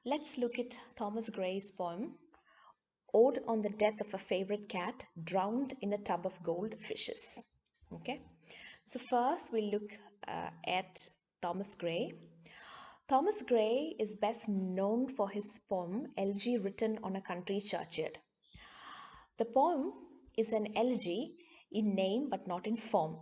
Let's look at Thomas Gray's poem, Ode on the Death of a Favorite Cat Drowned in a Tub of Gold Fishes. Okay, so first we'll look at Thomas Gray. Thomas Gray is best known for his poem Elegy Written on a Country Churchyard. The poem is an elegy in name but not in form.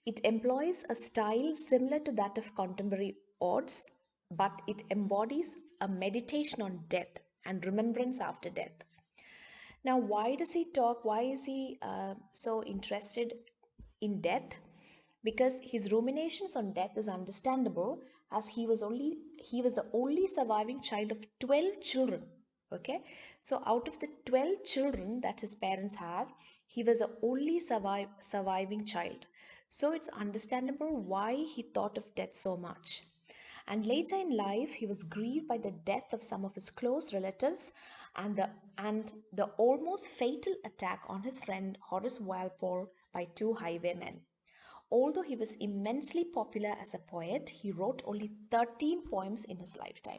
It employs a style similar to that of contemporary odes, but it embodies a meditation on death and remembrance after death. Now, why does he talk? Why is he so interested in death? Because his ruminations on death is understandable, as he was the only surviving child of 12 children. Okay, so out of the 12 children that his parents had, he was the only surviving child. So it's understandable why he thought of death so much. And later in life, he was grieved by the death of some of his close relatives and the almost fatal attack on his friend Horace Walpole by two highwaymen. Although he was immensely popular as a poet, he wrote only 13 poems in his lifetime.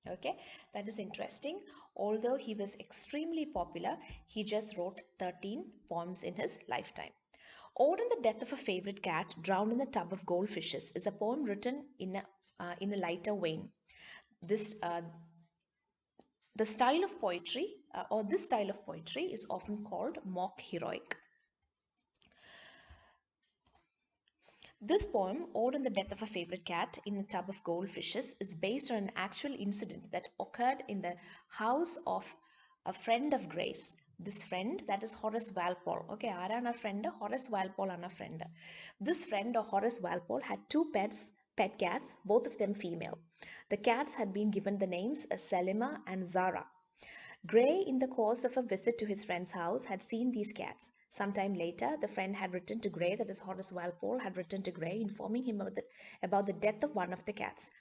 Okay, that is interesting. Although he was extremely popular, he just wrote 13 poems in his lifetime. Ode on the Death of a Favorite Cat Drowned in a Tub of Goldfishes is a poem written in a lighter vein. This the style of poetry or this style of poetry is often called mock heroic. This poem, Ode on the Death of a Favorite Cat in a Tub of Goldfishes, is based on an actual incident that occurred in the house of a friend of Grace. This friend, that is Horace Walpole. Okay, Arana friend, Horace Walpole Anna friend. This friend or Horace Walpole had two pet cats, both of them female. The cats had been given the names Selima and Zara. Gray, in the course of a visit to his friend's house, had seen these cats. Some time later, the friend had written to Gray, that is Horace Walpole, had written to Gray, informing him about the death of one of the cats,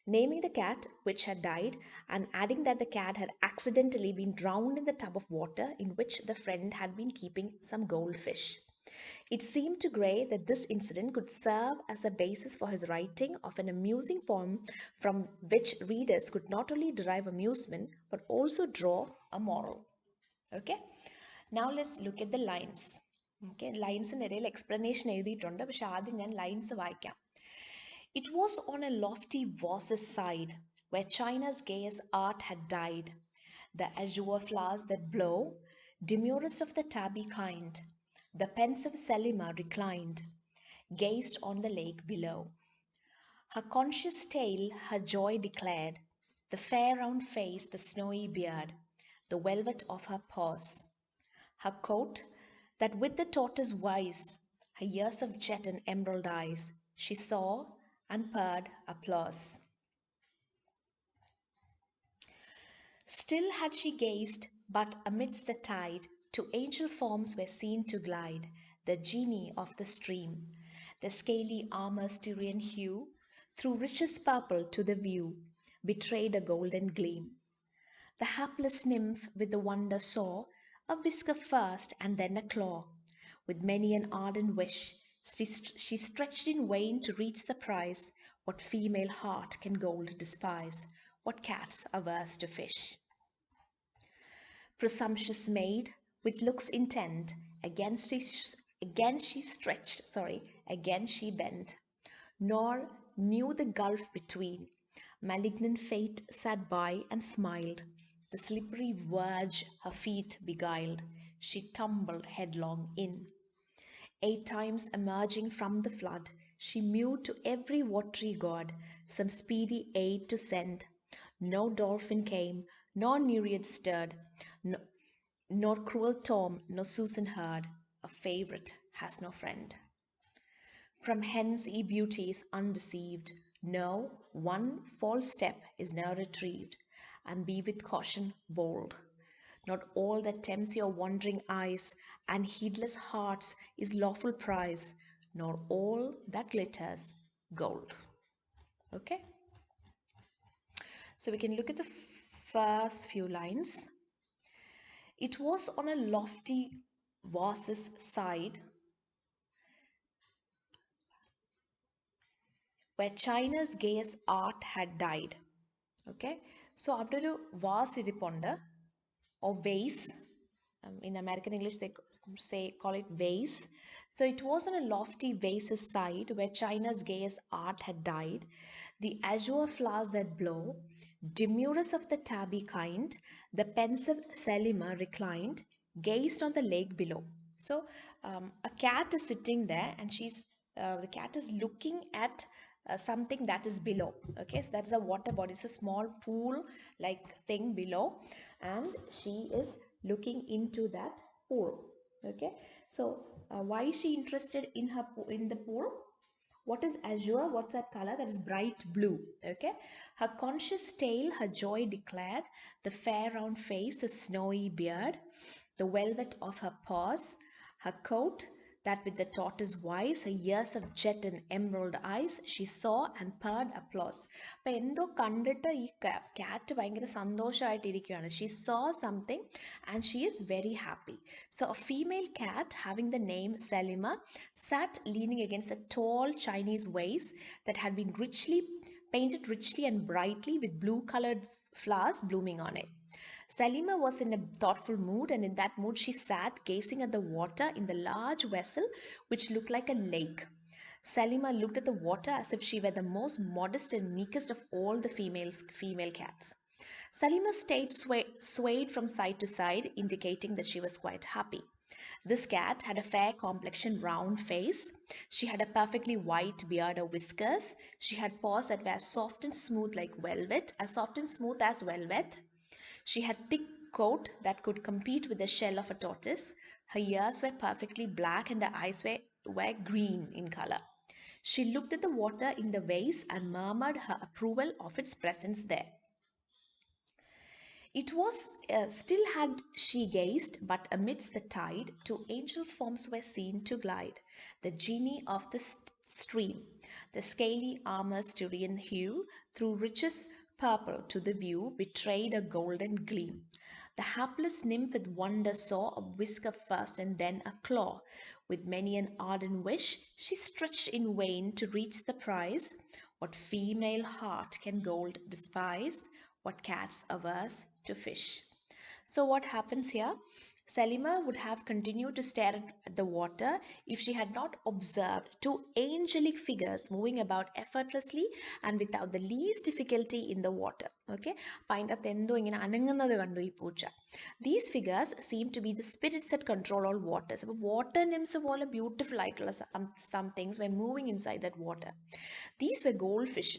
naming the cat which had died, and adding that the cat had accidentally been drowned in the tub of water in which the friend had been keeping some goldfish. It seemed to Gray that this incident could serve as a basis for his writing of an amusing poem from which readers could not only derive amusement but also draw a moral. Okay, now let's look at the lines. Okay, ലൈൻസിൻ്റെ ഇടയിൽ explanation എഴുതിയിട്ടുണ്ട്, പക്ഷെ ആദ്യം ഞാൻ lines വായിക്കാം. It was on a lofty Voss's side, where China's gayest art had died, the azure flowers that blow, demurest of the tabby kind, the pensive Selima reclined, gazed on the lake below. Her conscious tale her joy declared, the fair round face, the snowy beard, the velvet of her paws, her coat, that with the tortoise wise, her years of jet and emerald eyes, she saw and purred applause. Still had she gazed, but amidst the tide, two angel forms were seen to glide, the genii of the stream, their scaly armor Styrian hue, through richest purple to the view, betrayed a golden gleam. The hapless nymph with the wonder saw a whisker first and then a claw. With many an ardent wish, she stretched in vain to reach the prize. What female heart can gold despise? What cats averse to fish? Presumptuous maid, with looks intent, again she bent, nor knew the gulf between. Malignant fate sat by and smiled. The slippery verge her feet beguiled. She tumbled headlong in. 8 times emerging from the flood, she mewed to every watery god some speedy aid to send. No dolphin came, nor nereid stirred, nor cruel Tom, nor Susan heard. A favorite has no friend. From hence, ye beauties undeceived, know one false step is now retrieved, and be with caution bold. Not all that tempts your wandering eyes and heedless hearts is lawful prize, nor all that glitters gold. Okay, so we can look at the first few lines. It was on a lofty Voss's side, where China's gayest art had died. Okay, so അവിടെ ഒരു was ഇരിപ്പുണ്ട് or vase. In American English, they call it vase. So it was on a lofty vase's side where China's gayest art had died. The azure flowers that blow, demurest of the tabby kind, the pensive Selima reclined, gazed on the lake below. So a cat is sitting there, and the cat is looking at something that is below. Okay, so that's a water body. It's a small pool like thing below, and she is looking into that pool. Okay, so why is she interested in in the pool? What is azure? What's that color? That is bright blue. Okay, her conscious tale, her joy declared, the fair round face, the snowy beard, the velvet of her paws, her coat, that with the tortoise wise, her years of jet and emerald eyes, she saw and purred applause. അപ്പോൾ എന്തോ കണ്ടിട്ട് ഈ കാറ്റ് ഭയങ്കര സന്തോഷമായിട്ടിരിക്കുകയാണ്. She saw something and she is very happy. So a female cat having the name Selima sat leaning against a tall Chinese vase that had been painted richly and brightly with blue colored flowers blooming on it. Salima was in a thoughtful mood, and in that mood she sat gazing at the water in the large vessel which looked like a lake. Salima looked at the water as if she were the most modest and meekest of all the female cats. Salima swayed from side to side, indicating that she was quite happy. This cat had a fair complexion, round face. She had a perfectly white beard or whiskers. She had paws that were soft and smooth like velvet, as soft and smooth as velvet. She had thick coat that could compete with the shell of a tortoise. Her ears were perfectly black and her eyes were green in color. She looked at the water in the vase and murmured her approval of its presence there. It was still had she gazed, but amidst the tide, two angel forms were seen to glide, the genii of the stream. The scaly armor Styrian hue, through richest purple to the view, betrayed a golden gleam. The hapless nymph with wonder saw a whisker first and then a claw. With many an ardent wish, she stretched in vain to reach the prize. What female heart can gold despise? What cat's averse to fish? So what happens here? Selima would have continued to stare at the water if she had not observed two angelic figures moving about effortlessly and without the least difficulty in the water. Okay, these figures seem to be the spirits that control all waters. Water nymphs of all beautiful some things were moving inside that water. These were goldfish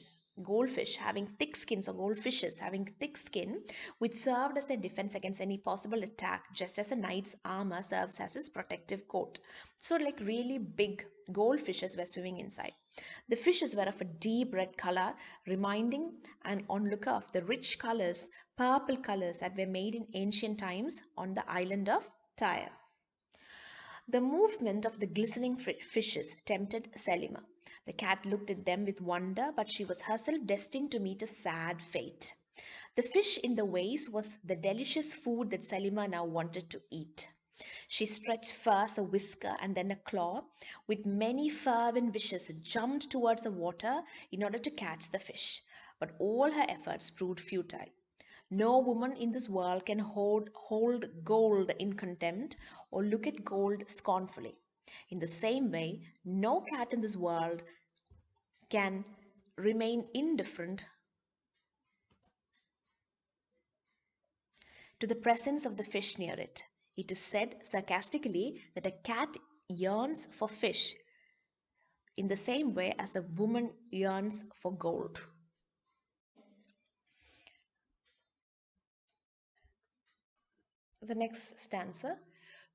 having thick skins, or goldfishes having thick skin, which served as a defense against any possible attack, just as a knight's armor serves as his protective coat. So like really big goldfishes were swimming inside. The fishes were of a deep red color, reminding an onlooker of the rich colors, purple colors that were made in ancient times on the island of Tyre. The movement of the glistening fishes tempted Selima. The cat looked at them with wonder, but she was herself destined to meet a sad fate. The fish in the vase was the delicious food that Selima now wanted to eat. She stretched first a whisker and then a claw. With many fervent wishes, jumped towards the water in order to catch the fish. But all her efforts proved futile. No woman in this world can hold gold in contempt or look at gold scornfully. In the same way, no cat in this world can remain indifferent to the presence of the fish near it. It is said sarcastically that a cat yearns for fish in the same way as a woman yearns for gold. The next stanza.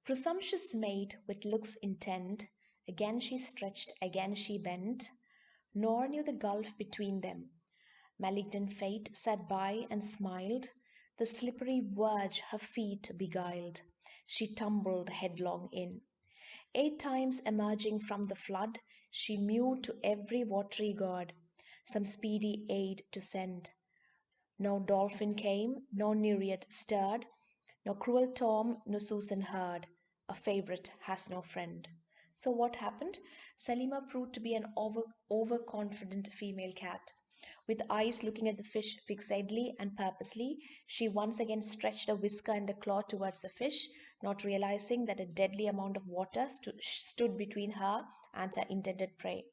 Presumptuous maid with looks intent, again she stretched, again she bent, nor knew the gulf between them. Malignant fate sat by and smiled, the slippery verge her feet beguiled. She tumbled headlong in. 8 times emerging from the flood, she mewed to every watery god, some speedy aid to send. No dolphin came, no Nereid stirred, no cruel Tom, no Susan heard. A favorite has no friend. So what happened? Salima proved to be an overconfident female cat. With eyes looking at the fish fixedly and purposely, she once again stretched a whisker and a claw towards the fish, not realizing that a deadly amount of water stood between her and her intended prey.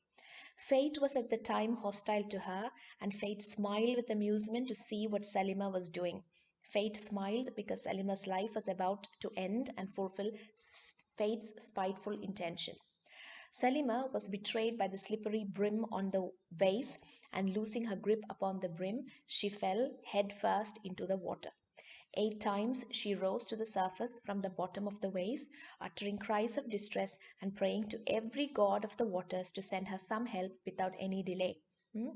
Fate was at the time hostile to her, and Fate smiled with amusement to see what Salima was doing. Fate smiled because Salima's life was about to end and fulfill Fate's spiteful intention. Salima was betrayed by the slippery brim on the vase, and losing her grip upon the brim, she fell head first into the water. 8 times she rose to the surface from the bottom of the vase, uttering cries of distress and praying to every god of the waters to send her some help without any delay. Hmm?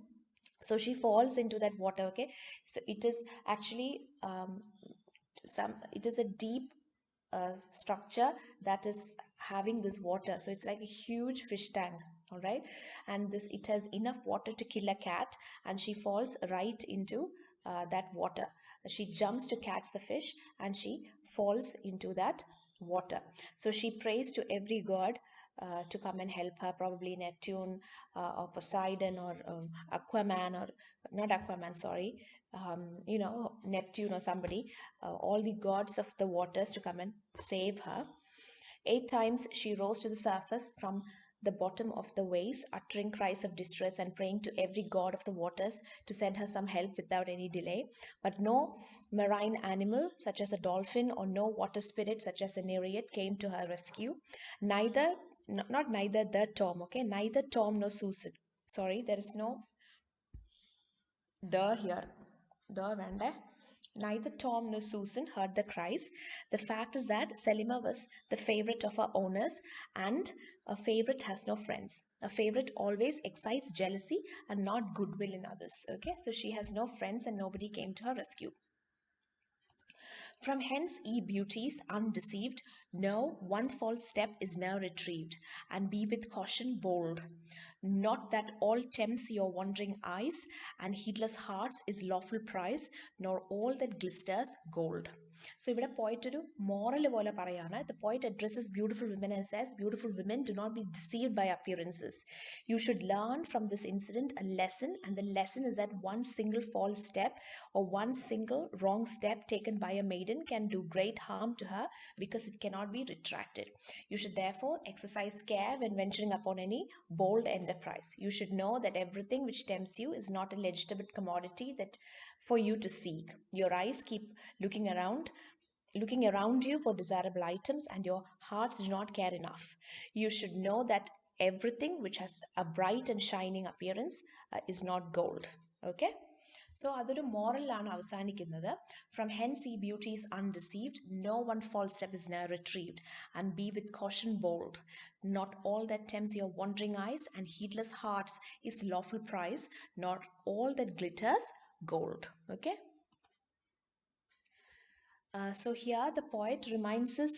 So she falls into that water. Okay, so it is actually it is a deep structure that is having this water, so it's like a huge fish tank. All right, and this it has enough water to kill a cat, and she falls right into that water. She jumps to catch the fish and she falls into that water. So she prays to every god to come and help her, probably Neptune or Poseidon or Aquaman, or not Aquaman, sorry, Neptune or somebody, all the gods of the waters to come and save her. 8 times she rose to the surface from the bottom of the vase, uttering cries of distress and praying to every god of the waters to send her some help without any delay. But no marine animal, such as a dolphin, or no water spirit, such as a nereid, came to her rescue. Neither, not neither the Tom, okay, neither Tom nor Susan. Sorry, there is no the here. The Vanda. Neither Tom nor Susan heard the cries. The fact is that Selima was the favorite of her owners, and a favorite has no friends. A favorite always excites jealousy and not goodwill in others. Okay, so she has no friends and nobody came to her rescue. From hence, ye beauties, undeceived, know one false step is now retrieved, and be with caution bold. Not that all tempts your wandering eyes, and heedless hearts is lawful prize, nor all that glisters gold. So ഇവിടെ പോയിട്ട് ഒരു moral പോലെ പറയാണ്. The poet addresses beautiful women and says, beautiful women, do not be deceived by appearances. You should learn from this incident a lesson, and the lesson is that one single false step or one single wrong step taken by a maiden can do great harm to her because it cannot be retracted. You should therefore exercise care when venturing upon any bold enterprise. You should know that everything which tempts you is not a legitimate commodity that for you to seek. Your eyes keep looking around you for desirable items, and your hearts do not care enough. You should know that everything which has a bright and shining appearance is not gold. Okay, so അതൊരു മോറലാണ് അവസാനിക്കുന്നത്. From hence ye beauties undeceived, no one false step is now retrieved, and be with caution bold. Not all that tempts your wandering eyes and heedless hearts is lawful prize, not all that glitters gold. Okay. So here the poet reminds us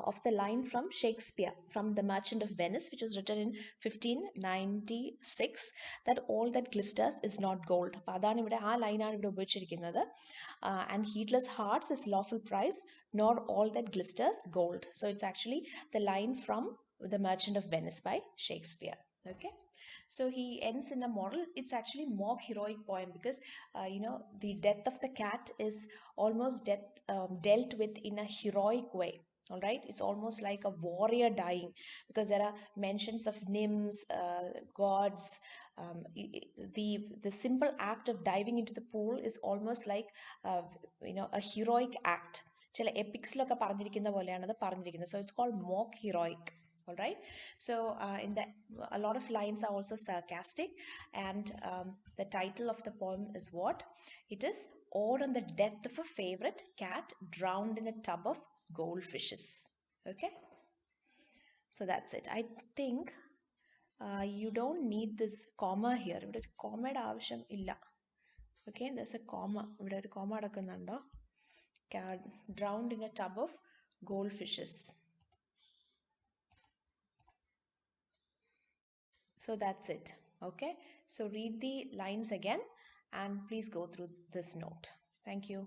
of the line from Shakespeare, from The Merchant of Venice, which was written in 1596, that all that glisters is not gold. അപ്പോൾ അതാണ് ഇവിടെ ആ ലൈനാണ് ഇവിടെ ഉപയോഗിച്ചിരിക്കുന്നത്. And heedless hearts is lawful prize, nor all that glisters gold. So it's actually the line from The Merchant of Venice by Shakespeare. Okay. So he ends in a moral. It's actually mock heroic poem because the death of the cat is almost dealt with in a heroic way. All right, it's almost like a warrior dying, because there are mentions of nymphs, gods. The simple act of diving into the pool is almost like a heroic act. ചില എപ്പിക്സിലൊക്കെ പറഞ്ഞിരിക്കുന്ന പോലെയാണ് അത് പറഞ്ഞിരിക്കുന്നത്. So it's called mock heroic. All right, so a lot of lines are also sarcastic, and the title of the poem is what? It is Ode on the Death of a Favorite Cat Drowned in a Tub of Goldfishes. Okay, so that's it. I think you don't need this comma here. ഇവിടെ ഒരു കോമയുടെ ആവശ്യം ഇല്ല. Okay, there's a comma. ഇവിടെ ഒരു comma അടക്കുന്നുണ്ടോ? Cat drowned in a tub of goldfishes. So that's it. Okay, so read the lines again and please go through this note. Thank you.